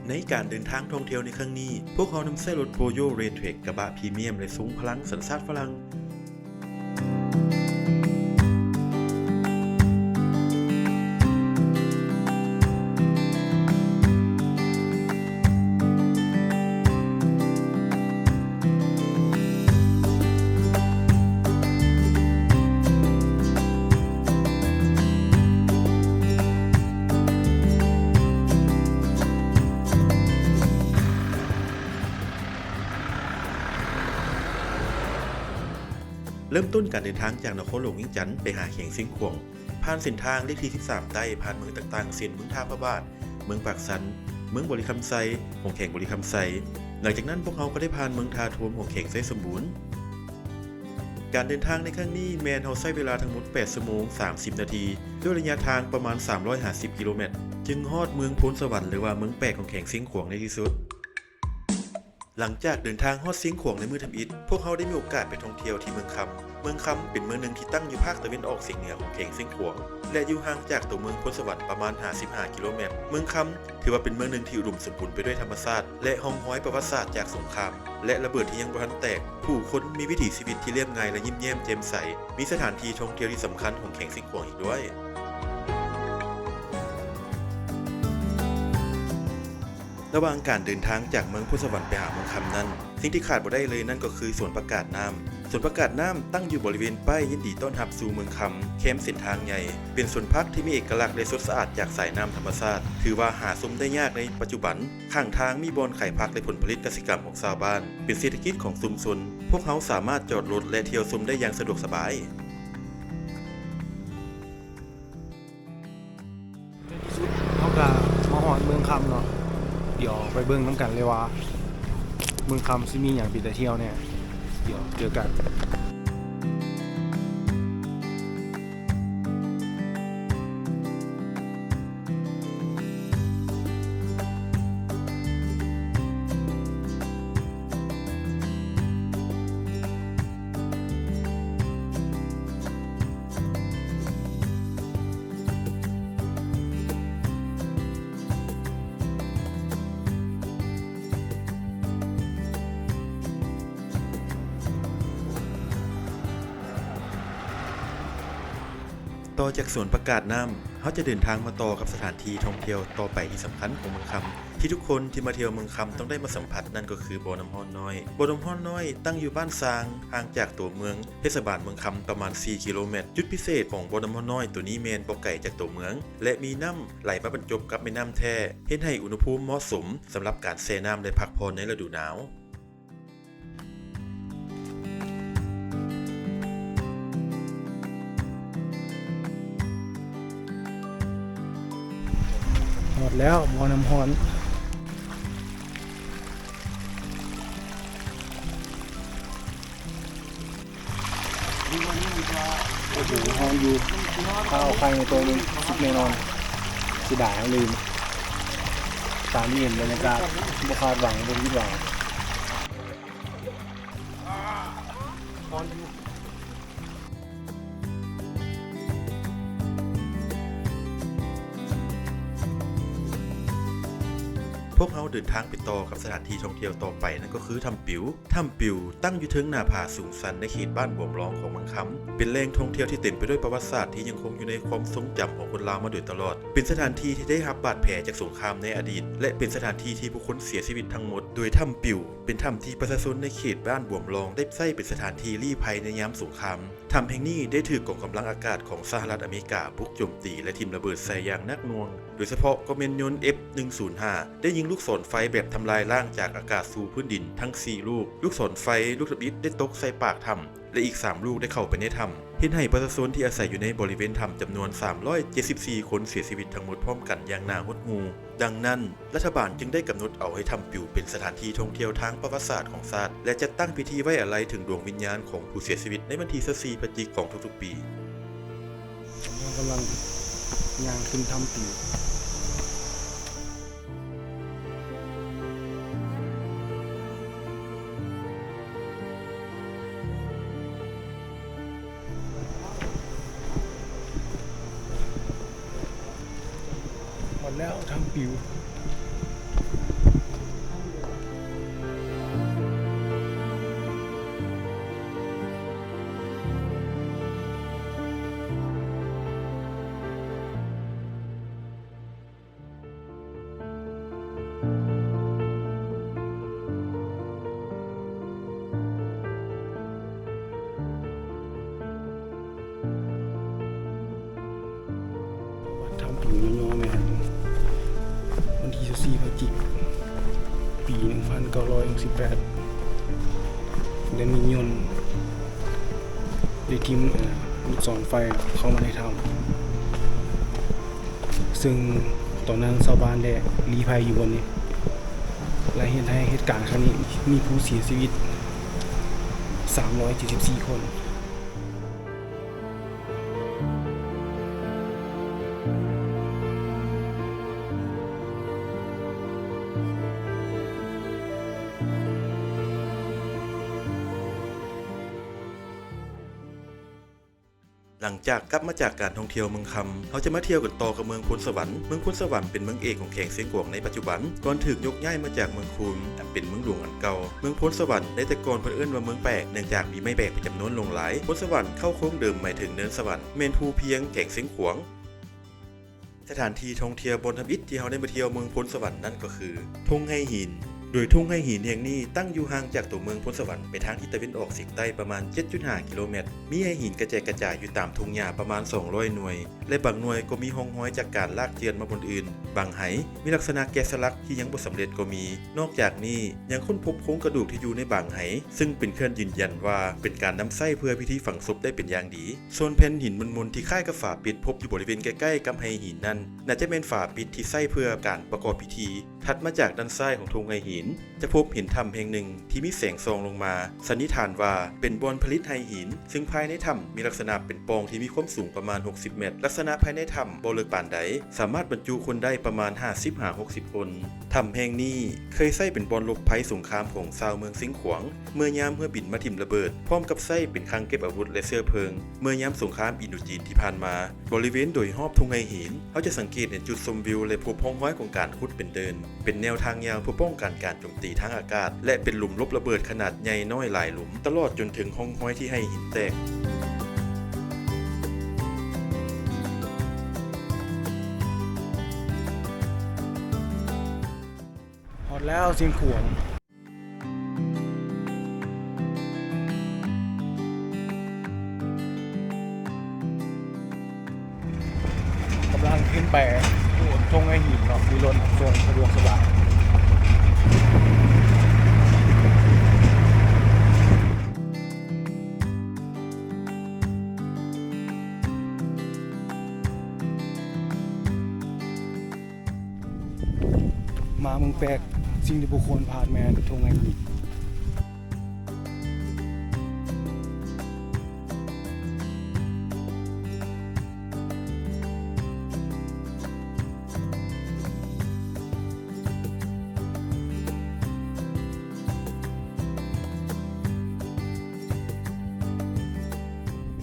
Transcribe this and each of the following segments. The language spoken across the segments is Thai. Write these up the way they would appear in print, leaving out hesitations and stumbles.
ในการเดินทางท่องเที่ยวในครั้งนี้พวกเขานำใช้รถโปโยเรเทรคกระบะพรีเมียมและสูงพลังสัญชาติฝรั่งเริ่มต้นการเดินทางจากนครหลวงเวียงจันทร์ไปหาเขียงเสียงขวงผ่านเส้นทางเลขที่13ใต้ผ่านเมืองต่างๆเช่นเมืองท่าพระบาทเมืองปากสันเมืองบริคำไซหงแข่งบริคำไซหลังจากนั้นพวกเขาก็ได้ผ่านเมืองทาทวมหงแข่งไซสมบูรณ์การเดินทางในครั้งนี้แมนเฮาใช้เวลาทั้งหมด8ชั่วโมง30นาทีด้วยระยะทางประมาณ350กิโลเมตรจึงฮอดเมืองโพนสวรรค์หรือว่าเมืองแปลกของแข่งเสียงขวงในที่สุดหลังจากเดินทางฮอดเสียงขวงในมือทำอิฐพวกเขาได้มีโอกาสไปท่องเที่ยวที่เมืองคำเป็นเมืองหนึ่งที่ตั้งอยู่ภาคตะวันออกเฉียงเหนือของแข่งเสียงขวงและอยู่ห่างจากตัวเมืองโพนสวรรค์ประมาณ55กิโลเมตรเมืองคำถือว่าเป็นเมืองหนึ่งที่อุดมสมบูรณ์ไปด้วยธรรมชาติและห้องห้อยประวัติศาสตร์จากสงครามและระเบิดที่ยังบ่ทันแตกผู้คนมีวิถีชีวิตที่เรียบง่ายและยิ้มแย้มแจ่มใสมีสถานที่ท่องเที่ยวที่สำคัญของแข่งเสียงขวงอีกด้วยระหว่างการเดินทางจากเมืองพุทธสวรรค์ไปหาเมืองคำนั้นสิ่งที่ขาดบ่ได้เลยนั่นก็คือสวนประกาศน้ำสวนประกาศน้ำตั้งอยู่บริเวณป้ายยินดีต้อนรับสู่เมืองคำแคมป์เส้นทางใหญ่เป็นสวนพักที่มีเอกลักษณ์และสดสะอาดจากสายน้ำธรรมชาติถือว่าหาชมได้ยากในปัจจุบันข้างทางมีบ่อนขายผักและผลผลิตเกษตรกรรมของชาวบ้านเป็นเศรษฐกิจของชุมชนพวกเขาสามารถจอดรถและเที่ยวชมได้อย่างสะดวกสบายเขาก็มาหอดเมืองคำเนาะเดี๋ยวไปเบิ่งน้ำกันเลยว่าเมืองคำซิมีอย่างปิดแต่เที่ยวเนี่ยเดี๋ยวเจอกันต่อจากสวนประกาศน้ำเขาจะเดินทางมาต่อกับสถานที่ท่องเที่ยวต่อไปที่สำคัญของเมืองคำที่ทุกคนที่มาเที่ยวเมืองคำต้องได้มาสัมผัสนั่นก็คือบ่อน้ำฮ้อนน้อยบ่อน้ำฮ้อนน้อยตั้งอยู่บ้านซางห่างจากตัวเมืองเทศบาลเมืองคำประมาณ4กิโลเมตรจุดพิเศษของบ่อน้ำฮ้อนน้อยตัวนี้แมนบ่ไกลจากตัวเมืองและมีน้ำไหลมาบรรจบกับแม่น้ำแท้เฮ็ดให้อุณหภูมิเหมาะสมสำหรับการแช่น้ำและพักผ่อนในฤดูหนาวหมดแล้วบ่อน้ำฮ้อนโอ้โหฮ้อนอยู่ข้าวไข่ในตัวนึงสุดแน่นอนเสียดายลืมตามที่เห็นบรรยากาศบ่คาดหวังบ่คิดหวังฮ้อนอยู่ พวกเขาเดินทางไปต่อกับสถานที่ท่องเที่ยวต่อไปนั่นก็คือถ้ำปิวตั้งอยู่เทิงหน้าผาสูงชันในเขตบ้านบวมร้องของเมืองคำเป็นแหล่งท่องเที่ยวที่เต็มไปด้วยประวัติศาสตร์ที่ยังคงอยู่ในความทรงจำของคนลาวมาโดยตลอดเป็นสถานที่ที่ได้รับบาดแผลจากสงครามในอดีตและเป็นสถานที่ที่ผู้คนเสียชีวิตทั้งหมดโดยถ้ำปิวเป็นถ้ำที่ประชาชนในเขตบ้านบวมร้องได้ใช้เป็นสถานที่ลี้ภัยในยามสงครามถ้ำแห่งนี้ได้ถูกกองกำลังอากาศของสหรัฐอเมริกาบุกโจมตีและทิ่มระเบิดใส่อย่างหนักหน่วงโดยเฉพาะกองยนต์ F-105 ได้ยิงลูกศรไฟแบบทำลายร่างจากอากาศสู่พื้นดินทั้ง4ลูกลูกศรไฟลูกระเบิดได้ตกใส่ปากถ้ำและอีก3ลูกได้เข้าไปในถ้ำเฮ็ดให้ประชาชนที่อาศัยอยู่ในบริเวณถ้ำจำนวน374คนเสียชีวิตทั้งหมดพร้อมกันอย่างน่าหดหู่ดังนั้นรัฐบาลจึงได้กำหนดเอาให้ถ้ำปิวเป็นสถานที่ท่องเที่ยวทางประวัติศาสตร์ของชาติและจัดตั้งพิธีไว้อาลัยถึงดวงวิญญาณของผู้เสียชีวิตในวันที่24พฤศจิกายนของทุกๆปีกำลังย่างขึ้นถ้ำปิวหมดแล้วถ้ำปิว อยู่ย่อๆไหมครับวันที่24พฤศจิกายนปี 1968และมียนต์ได้ทีมลูกศรไฟเข้ามาในถ้ำซึ่งตอนนั้นชาวบ้านได้ลี้ภัยอยู่บนนี้และเหตุการณ์ครั้งนี้มีผู้เสียชีวิต374 คน หลังจากกลับมาจากการท่องเที่ยวเมืองคำเขาจะมาเที่ยวกันต่อกับเมืองพลสวรรค์เมืองพลสวรรค์เป็นเมืองเอกของแขวงเสียงกวางในปัจจุบันก่อนถูกยกย้ายมาจากเมืองคูนอันเป็นเมืองหลวงอันเก่าเมืองพลสวรรค์ได้แต่ก่อนเพิ่นเอิ้นว่าเมืองแปลกเนื่องจากมีไม้แบกเป็นจำนวนหลงหลายพลสวรรค์เข้าโค้งเดิมหมายถึงเนินสวรรค์เมนภูเพียงแขวงเสียงขวางสถานที่ท่องเที่ยวบนทำอิฐที่เราได้มาเที่ยวเมืองพลสวรรค์นั่นก็คือทุ่งไฮหินโดยทุ่งไฮหินแห่งนี้ตั้งอยู่ห่างจากตัวเมืองพลสวรรค์ไปทางทิศตะวันออกเฉียงใต้ประมาณ 7.5 กิโลเมตรมีไฮหินกระจายอยู่ตามทุ่งหญ้าประมาณ 200 หน่วยและบางหน่วยก็มีห้องห้อยจากการลากเจือนมาบนอื่นบางไหมีลักษณะแกะสลักที่ยังบ่สำเร็จก็มีนอกจากนี้ยังค้นพบโครงกระดูกที่อยู่ในบางไหซึ่งเป็นเครื่องยืนยันว่าเป็นการนำไส้เพื่อพิธีฝังศพได้เป็นอย่างดีส่วนแผ่นหินมนๆที่คล้ายกับฝาปิดพบอยู่บริเวณใกล้ๆกับไฮหินนั้นน่าจะเป็นฝาปิดที่ใส่เพื่อการประกอบพิธีถัดมาจากด้านซ้ายของทุ่งไฮหินจะพบหินถ้ำแห่งหนึ่งที่มีแสงส่องลงมาสันนิษฐานว่าเป็นบ่อนผลิตไฮหินซึ่งภายในถ้ำมีลักษณะเป็นปล่องที่มีความสูงประมาณ60 เมตรลักษณะภายในถ้ำบ่ลึกปานใดสามารถบรรจุคนได้ประมาณ50-60 คนถ้ำแห่งนี้เคยใช้เป็นบ่อนรบภัยสงครามของชาวเมืองสิงห์ขวางเมื่อยามเมื่อบินมาถิ่มระเบิดพร้อมกับใช้เป็นคลังเก็บอาวุธและเสื้อเพลิงเมื่อยามสงครามอินโดจีนที่ผ่านมาบริเวณโดยรอบทุ่งไฮหินเขาจะสังเกตเห็นจุดชมวิวและพบห้องห้อยของการขุดเป็นเดินเป็นแนวทางยาวเพื่อป้องกันการโจมตีทางอากาศและเป็นหลุมรบระเบิดขนาดใหญ่น้อยหลายหลุมตลอดจนถึงห้องห้อยที่ให้หินแตกฮอดแล้วเสียงขวงกำลังขึ้นไปทงไอหินเนาะมีรถทรงสะดวกสบายมาเมืองแปลกสิ่งที่บุคคลผ่านแมนทงไงหิน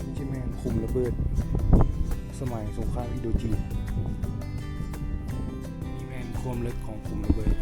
นี่ใช่แมนคุมระเบิดสมัยสงครามอินโดจีนนี่แมนความลึกของคุมระเบิด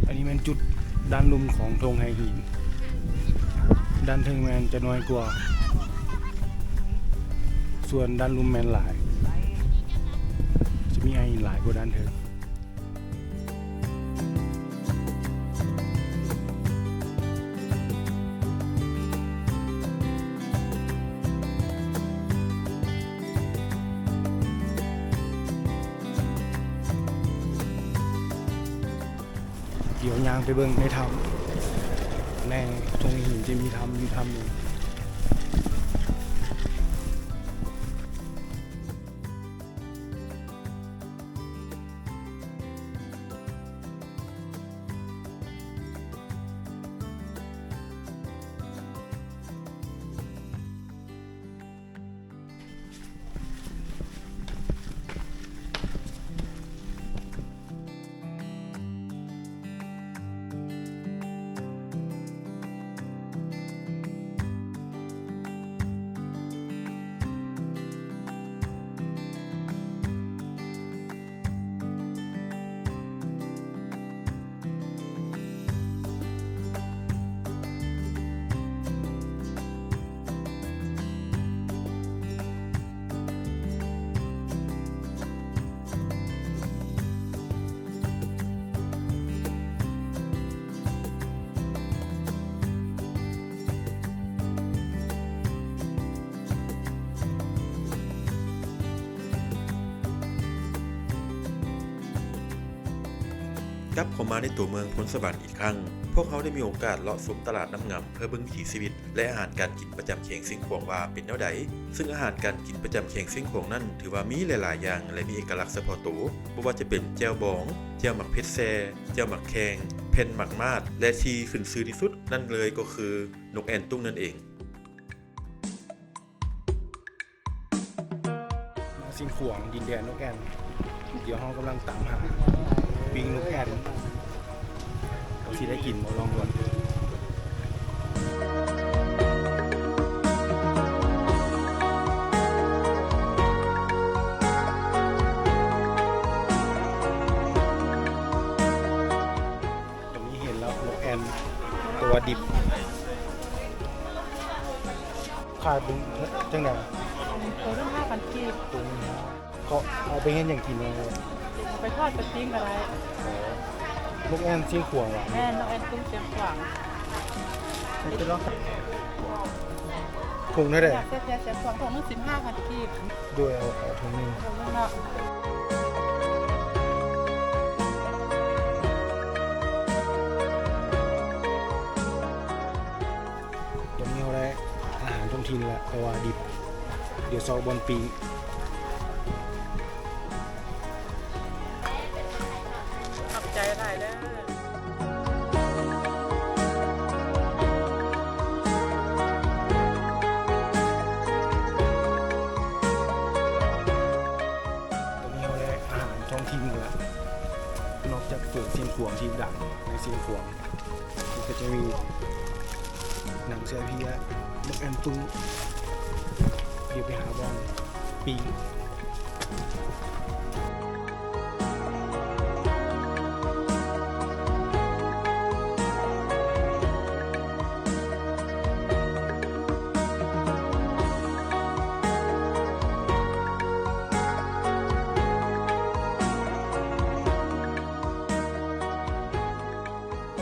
อันนี้เป็นจุดด้านลุ่มของธงไฮหินด้านเทิงแมนจะน้อยกว่าส่วนด้านลุ่มแมนหลายจะมีไฮหินหลายกว่าด้านเทิงเดี๋ยวยางไปเบิ่งในถ้ำในตรงหินจะมีถ้ำอยู่ถ้ำหนึ่ง กลับเข้ามาในตัวเมืองพลสวรรค์อีกครั้งพวกเขาได้มีโอกาสเลาะชมตลาดน้ำงำเพื่อเบิ่งวิถีชีวิตและอาหารการกินประจำเชียงซิ่งขวงว่าเป็นแนวใดซึ่งอาหารการกินประจำเชียงซิ่งขวงนั้นถือว่ามีหลายๆอย่างและมีเอกลักษณ์เฉพาะตัวบ่ว่าจะเป็นแจ่วบองแจ่วหมักเผ็ดแซ่แจ่วหมักแขงเพ่นหมักมาดและที่ขึ้นชื่อที่สุดนั่นเลยก็คือนกแอ่นตุ้งนั่นเอง สิ่งขวงดินแดนนกแอ่นเดี๋ยวเรากำลังตามหาปิงนกแอ่นเราสิได้กินบ่ลองดูตรงนี้เห็นแล้วนกแอ่นตัวดิบขายเป็นจังได๋ ตัวละ5,000กีบ ตรงนี้เขาเอาไปเฮ็ดหยังกินเลย เอาไปทอดไปปิ้งอะไร นกแอ่นสิ่งขวงว่ะ แม่น้องแอนตุ้งเสียงขวาง ไม่เป็นไรถุงเท่าไหร่ อยากเสียเสียงขวางของนึง15,000กีบ ด้วยเอาถุงนึง ตัวนึงเนาะ ตรงนี้เขาได้อาหารท้องถิ่นแล้วแต่ว่าดิบ เดี๋ยวซอกบอลปี ขอบใจหลายเด้อ ตรงนี้เขาได้อาหารท้องถิ่นแล้วนอกจากเปลือกเสียงขวงที่ดังในเสียงขวงก็จะมีหนังเสือพีและนกแอ่นตุ้งเดี๋ยวไปหาบอลปี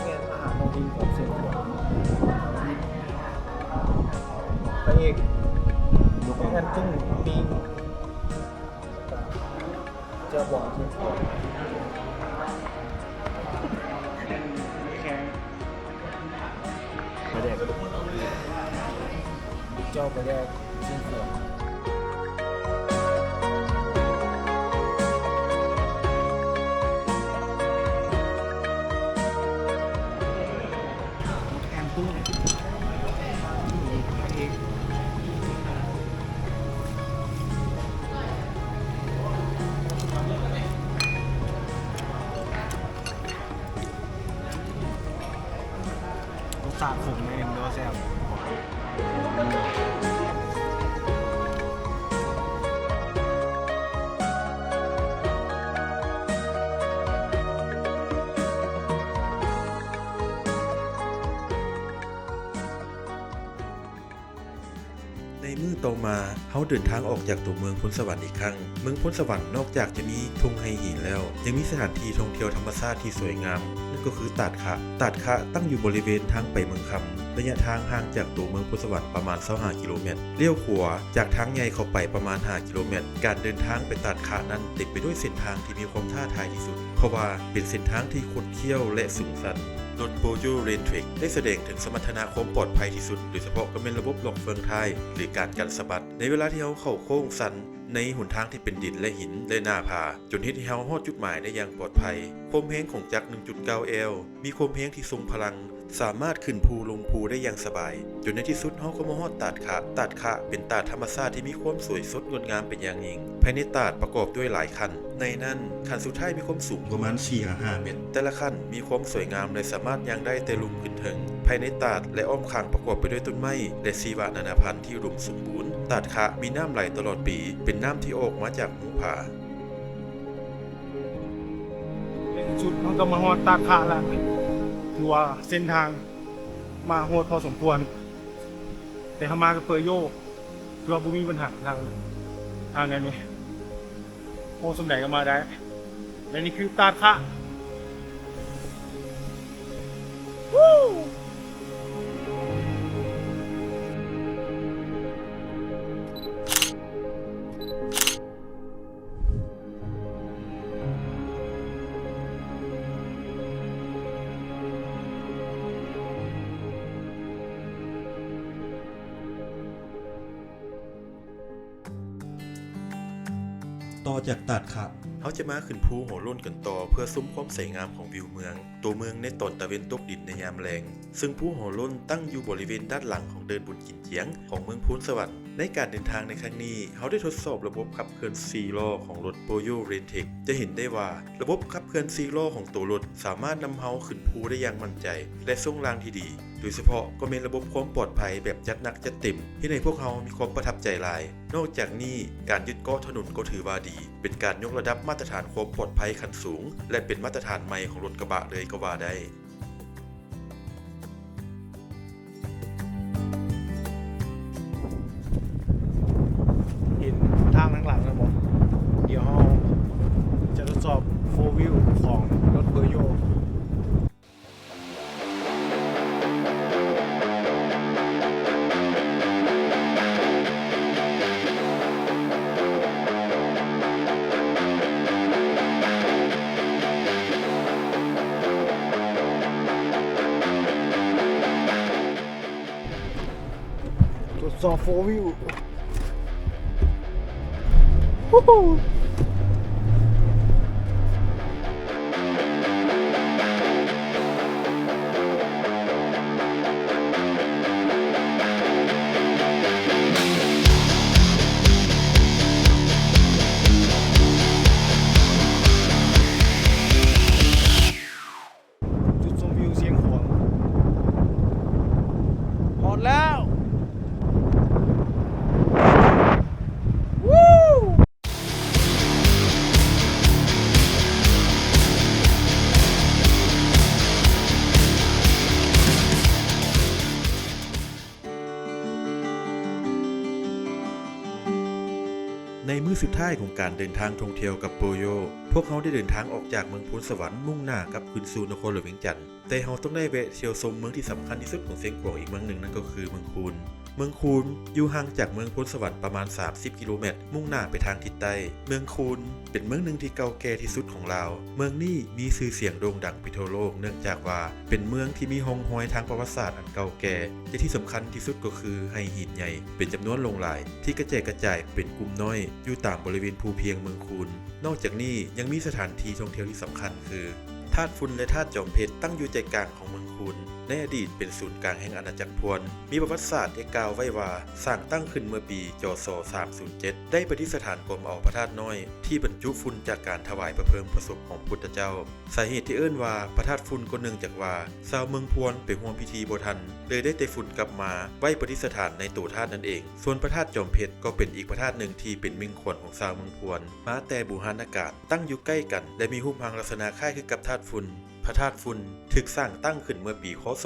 เป็นอาหารท้องถิ่นของเสียงขวงไปอีกนกแอ่นตุ้งปีจะบอกเสียงขวงแค่ประเด็กเจ้าประเด็กเสียงขวงแอนตุ้งไปอีกรสชาติขมเองเด้อแซ่บในมื้อต่อมาเขาเดินทางออกจากตัวเมืองพลสวรรค์อีกครั้งเมืองพลสวรรค์นอกจากจะมีทุ่งไฮหินแล้ว ยังมีสถานที่ท่องเที่ยวธรรมชาติที่สวยงามนั่นก็คือตาดคะตั้งอยู่บริเวณทางไปเมืองคำระยะทางห่างจากตัวเมืองพลสวรรค์ประมาณ25กิโลเมตรเลี้ยวขวาจากทางใหญ่เข้าไปประมาณ5กิโลเมตรการเดินทางไปตาดคะนั้นเต็มไปด้วยเส้นทางที่มีความท้าทายที่สุดเพราะว่าเป็นเส้นทางที่คดเคี้ยวและสูงชัน รถโบโยเรนทริกได้แสดงถึงสมรรถนะความปลอดภัยที่สุดโดยเฉพาะก็เป็นระบบล็อกเฟืองท้ายหรือการกันสะบัดในเวลาที่เขาเข้าโค้งสันในหนทางที่เป็นดินและหินและหน้าผาจนเฮ็ดให้เขาฮอดจุดหมายได้อย่างปลอดภัยความแรงของจักร 1.9 L มีความแรงที่ทรงพลังสามารถขึ้นภูลงภูได้อย่างสบายจนในที่สุดเขาก็มาฮอดตาดคะเป็นตาดธรรมชาติที่มีความสวยสดงดงามเป็นอย่างยิ่งภายในตาดประกอบด้วยหลายคันในนั้นคันสุดท้ายมีความสูงประมาณ 4-5 เมตรแต่ละคันมีความสวยงามและสามารถย่างได้แต่ลุมขึ้นถึงภายในตาดและอ้อมข้างประกอบไปด้วยต้นไม้และชีวนานาพันธุ์ที่อุดมสมบูรณ์ตาดคะมีน้ำไหลตลอดปีเป็นน้ำที่ออกมาจากหูผา จุดมันก็มาฮอดตาดคะแล้วถือว่าเส้นทางมาโหดพอสมควร แต่ถ้ามากับเปอร์โยถือว่าบุมีปัญหาทางไงนี่โอ้สมไหนก็มาได้และนี่คือตาดคะ ต่อจากตาดขะเขาจะมาขึ้นภูหัวโล้นกันต่อเพื่อซุ้มความสวยงามของวิวเมือง ตัวเมืองในตอนตะเวนตกดินในยามแลงซึ่งภูหัวโล้นตั้งอยู่บริเวณด้านหลังของเดินบุญกินเจียงของเมืองพูนสวรรค์ในการเดินทางในครั้งนี้เขาได้ทดสอบระบบขับเคลื่อน4ล้อของรถโปโยเรนเทคจะเห็นได้ว่าระบบขับเคลื่อน4ล้อของตัวรถสามารถนำเฮาขึ้นภูได้อย่างมั่นใจและทรงรางที่ดีโดยเฉพาะก็มีระบบความปลอดภัยแบบจัดหนักจัดเต็มที่ในพวกเขามีความประทับใจหลายนอกจากนี้การยึดเกาะถนนก็ถือว่าดีเป็นการยกระดับมาตรฐานความปลอดภัยขั้นสูงและเป็นมาตรฐานใหม่ของรถกระบะเลยก็ว่าได้เห็นทางหลังๆนะบอกเดี๋ยวเราจะทดสอบ4 wheel ของรถเพอร์โยทดสอบ4 wheelจุดชมวิวเสียงขวางหมดแล้ว ในมื้อสุดท้ายของการเดินทางท่องเที่ยวกับโปโยพวกเขาได้เดินทางออกจากเมืองพูนสวรรค์มุ่งหน้ากับคืนสู่นครหลวงเวียงจันทร์แต่เขาต้องได้แวะเที่ยวชมเมืองที่สำคัญที่สุดของเซียงกวางอีกเมืองหนึ่งนั่นก็คือเมืองคูนอยู่ห่างจากเมืองพูนสวรรค์ประมาณ30กิโลเมตรมุ่งหน้าไปทางทิศใต้เมืองคูนเป็นเมืองหนึ่งที่เก่าแก่ที่สุดของลาวเมืองนี้มีชื่อเสียงโด่งดังไปทั่วโลกเนื่องจากว่าเป็นเมืองที่มีห้องห้อยทางประวัติศาสตร์อันเก่าแก่และที่สำคัญที่สุดก็คือไฮหินใหญ่เป็นจำนวนหลงหลายที่กระจายเป็นกลุ่มน้อยอยู่ตามบริเวณภูเพียงเมืองคูนนอกจากนี้ยังมีสถานที่ท่องเที่ยวที่สำคัญคือธาตุฟุนและธาตุจอมเพชรตั้งอยู่ใจกลางของเมืองคูนในอดีตเป็นศูนย์กลางแห่งอาณาจักรพวนมีประวัติศาสตร์ที่กล่าวไว้ว่าสร้างตั้งขึ้นเมื่อปีจศ307ได้ประดิษฐานกรมเอาพระธาตุน้อยที่บรรจุฝุ่นจากการถวายพระเพลิงพระศพของพุทธเจ้าสาเหตุที่เอิ้นว่าพระธาตุฝุ่นก็เนื่องจากว่าชาวเมืองพวนไปร่วมพิธีบ่ทันเลยได้แต่ฝุ่นกลับมาไว้ประดิษฐานในตัวธาตุนั่นเองส่วนพระธาตุจอมเพชรก็เป็นอีกพระธาตุหนึ่งที่เป็นมิ่งขวัญของชาวเมืองพวนมาแต่บูหานากาศตั้งอยู่ใกล้กันและมีรูปร่างลักษณะคล้ายคลึงกับธาตุฝุ่นพระธาตุฝุ่นถูกสร้างตั้งขึ้นเมื่อปีคศ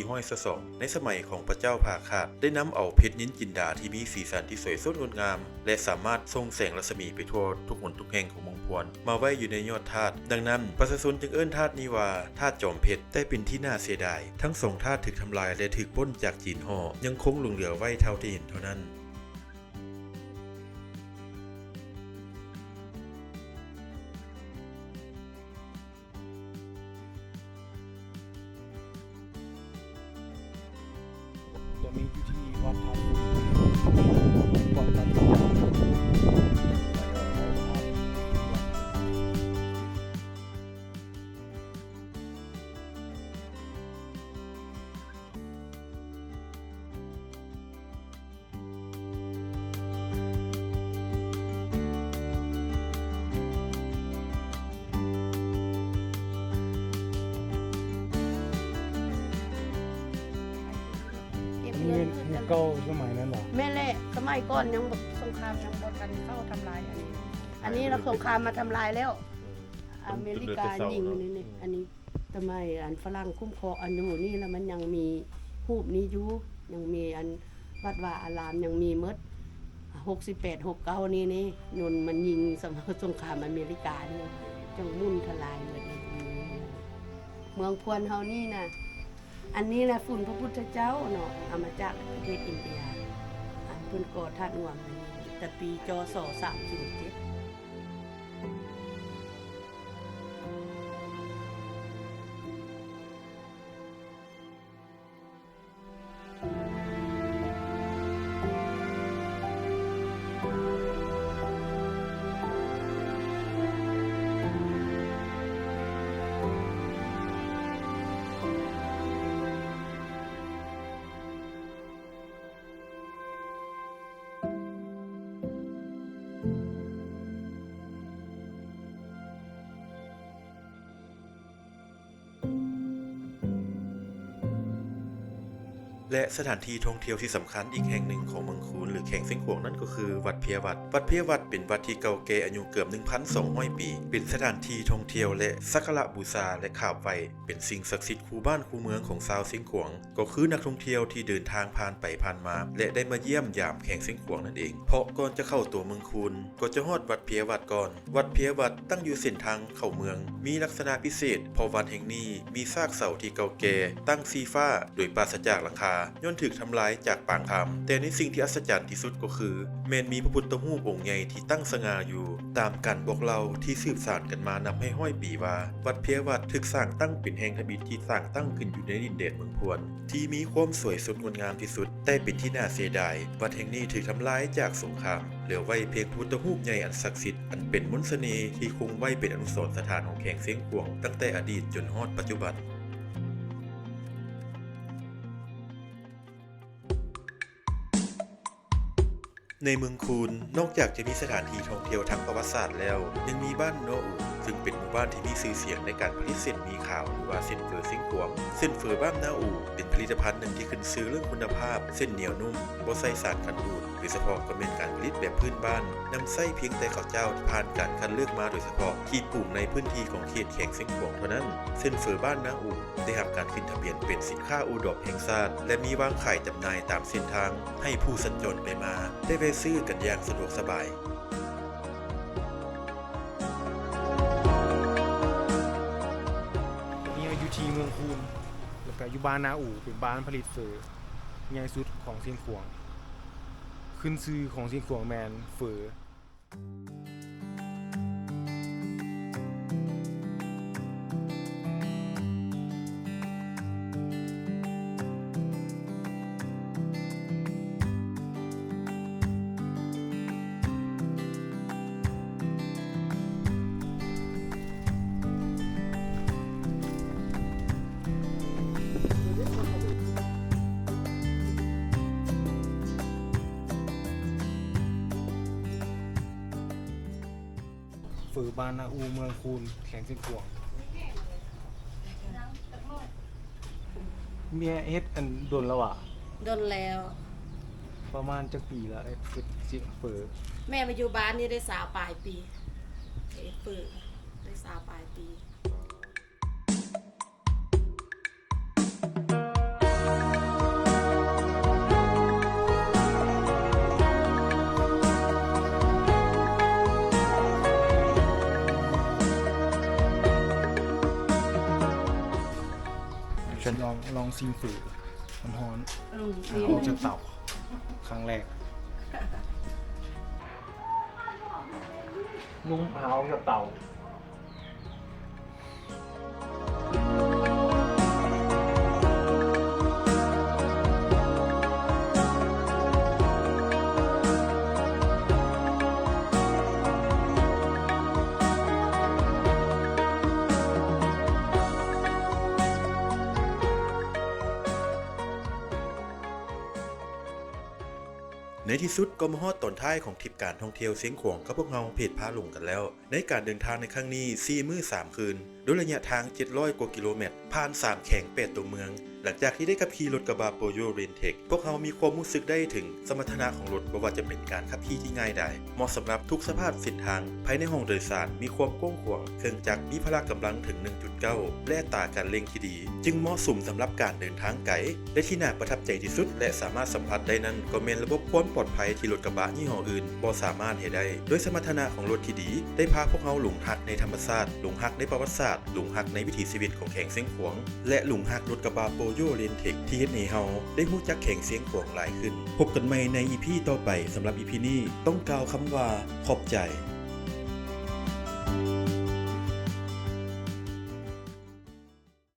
1422ในสมัยของพระเจ้าภาคาดได้นำเอาเพชรนินจินดาที่มีสีสันที่สวยสดงดงามและสามารถส่งแสงรัศมีไปทั่วทุกหนทุกแห่งของเมืองพวนมาไว้อยู่ในยอดธาตุดังนั้นประชาชนจึงเอิ้นธาตุนี้ว่าธาตุจอมเพชรแต่เป็นที่น่าเสียดายทั้งสองธาตุถูกทำลายและถูกปล้นจากจีนห่อยังคงหลงเหลือไว้เท่าที่เห็นเท่านั้นจะมีอยู่ที่วัดธาตุปล่อยตัดยาวนี่เป็นเก่าสมัยนั้นเหรอ แม่แหละสมัยก่อนยังแบบสงครามยังบ่ทันเข้าทำลายอันนี้เราสงครามมาทำลายแล้วอเมริกายิงนี่อันนี้ทำไมอันฝรั่งคุ้มครองอันอยู่นี่แล้วมันยังมีรูปนี้อยู่ยังมีอันวัดว่าอารามยังมีมด68 69นี่ยนมันยิงสมัยสงครามอเมริกานี่จังมุ่นทลายหมดเลยเมืองพวนเฮานี่นะอันนี้แหละฝุ่นพระพุทธเจ้าเนาะเอามาจากประเทศอินเดียอันเพิ่นก่อธาตุงวงอันนี้แต่ปีจศ307 และสถานที่ท่องเที่ยวที่สำคัญอีกแห่งหนึ่งของเมืองคูนหรือแข่งเส้นขวงนั่นก็คือวัดเพียวัดวัดเพียวัดเป็นวัดที่เก่าแก่อายุเกือบ 1,200 ปีเป็นสถานที่ท่องเที่ยวและสักการะบูชาและกราบไหว้เป็นสิ่งศักดิ์สิทธิ์คู่บ้านคู่เมืองของชาวเส้นขวงก็คือนักท่องเที่ยวที่เดินทางผ่านไปผ่านมาและได้มาเยี่ยมยามแข่งเส้นขวงนั่นเองเพราะก่อนจะเข้าตัวเมืองคูนก็จะฮอดวัดเพียวัดก่อนวัดเพียวัดตั้งอยู่เส้นทางเข้าเมืองมีลักษณะพิเศษเพราะวัดแห่งนี้มีซากเสาที่เก่าแก่ตั้งสีฟ้าโดยปราศจากหลังคาย่นถูกทำลายจากปางคำแต่ในสิ่งที่อัศจรรย์ที่สุดก็คือแม้นมีพระพุทธรูปองค์ใหญ่ที่ตั้งสง่าอยู่ตามกันบอกเล่าที่สืบสานกันมานับให้ห้อยปีว่าวัดเพียวัดถูกสร้างตั้งเป็นแห่งทบิตที่สร้างตั้งขึ้นอยู่ในดินแดนเมืองพวนที่มีความสวยสดงดงามที่สุดแต่เป็นที่น่าเสียดายวัดแห่งนี้ถูกทำลายจากสงครามเหลือไว้เพียงพระพุทธรูปใหญ่อันศักดิ์สิทธิ์อันเป็นมนต์เสน่ห์ที่คงไว้เป็นอนุสรณ์สถานของแข่งเสียงขวงตั้งแต่อดีตจนฮอดปัจจุบันในเมืองคูนนอกจากจะมีสถานที่ท่องเที่ยวทางประวัติศาสตร์แล้วยังมีบ้านโนอูซึ่งเป็นหมู่บ้านที่มีชื่อเสียงในการผลิตเส้นหมี่ขาวหรือว่าเส้นเฟอเส้นขวงเส้นเฟอบ้านนาอูเป็นผลิตภัณฑ์หนึ่งที่ขึ้นชื่อเรื่องคุณภาพเส้นเหนียวนุ่มบ่ใส่สารกันบูดโดยเฉพาะก็เป็นการผลิตแบบพื้นบ้านนำไส้เพียงแต่ข้าวเจ้าที่ผ่านการคัดเลือกมาโดยเฉพาะที่ปลูกในพื้นที่ของเขตแข่งเส้นขวงเท่านั้นเส้นเฟอบ้านนาอูได้รับการขึ้นทะเบียนเป็นสินค้าโอท็อปแห่งชาติและมีวางขายจำหน่ายตามเส้นทางให้ผู้สัญจรไปมาได้แวะซื้อกันอย่างสะดวกสบายนี่อยู่ที่เมืองคูนแล้วก็อยู่บ้านนาอู่เป็นบ้านผลิตเฟอใหญ่สุดของเซียงขวงขึ้นชื่อของเซียงขวงแมนเฟอบ้านนาอูเมืองคูนแข่งเส้นขวงเมียเฮ็ดอันโดนแล้วอ่ะ โดนแล้ว ประมาณจักปีแล้วไอ้เฟอ แม่มาอยู่บ้านนี่ได้20 ปลายปีเปิดได้20 ปลายปีลองซิมฝือมันฮ้อน มี ออกจากเตาครั้งแรกลุงเอาจากเตาในที่สุดก็มาฮอดตอนท้ายของทริปการท่องเที่ยวเสียงขวงกับพวกเราเพจพาลุงกันแล้วในการเดินทางในครั้งนี้4 มื้อ 3 คืนโดยระยะทาง700 กว่ากิโลเมตรผ่าน3แข่ง8ตัวเมืองหลังจากที่ได้ขับขี่รถกระบะโปโยเรนเทคพวกเรามีความรู้สึกได้ถึงสมรรถนะของรถว่าจะเป็นการขับขี่ที่ง่ายดายเหมาะสำหรับทุกสภาพเส้นทางภายในห้องโดยสารมีความกว้างขวางเครื่องจักรมีพละกำลังถึง 1.9 และอัตราการเร่งที่ดีจึงเหมาะสมสำหรับการเดินทางไกลและที่น่าประทับใจที่สุดและสามารถสัมผัสได้นั้นก็เป็นระบบความปลอดภัยที่รถกระบะยี่ห้ออื่นบ่สามารถให้ได้โดยสมรรถนะของรถที่ดีได้พาพวกเราหลงรักในธรรมชาติหลงรักในประวัติศาสตร์หลงรักในวิถีชีวิตของแข่งเสียงขวงและหลงรักรถกระบะโปโยเรนเทคที่เฮ็ดให้เฮาได้รู้จักแข่งเสียงขวงหลายขึ้นพบกันใหม่ใน EP ต่อไปสำหรับ EP นี้ต้องกล่าวคำว่าขอบใจ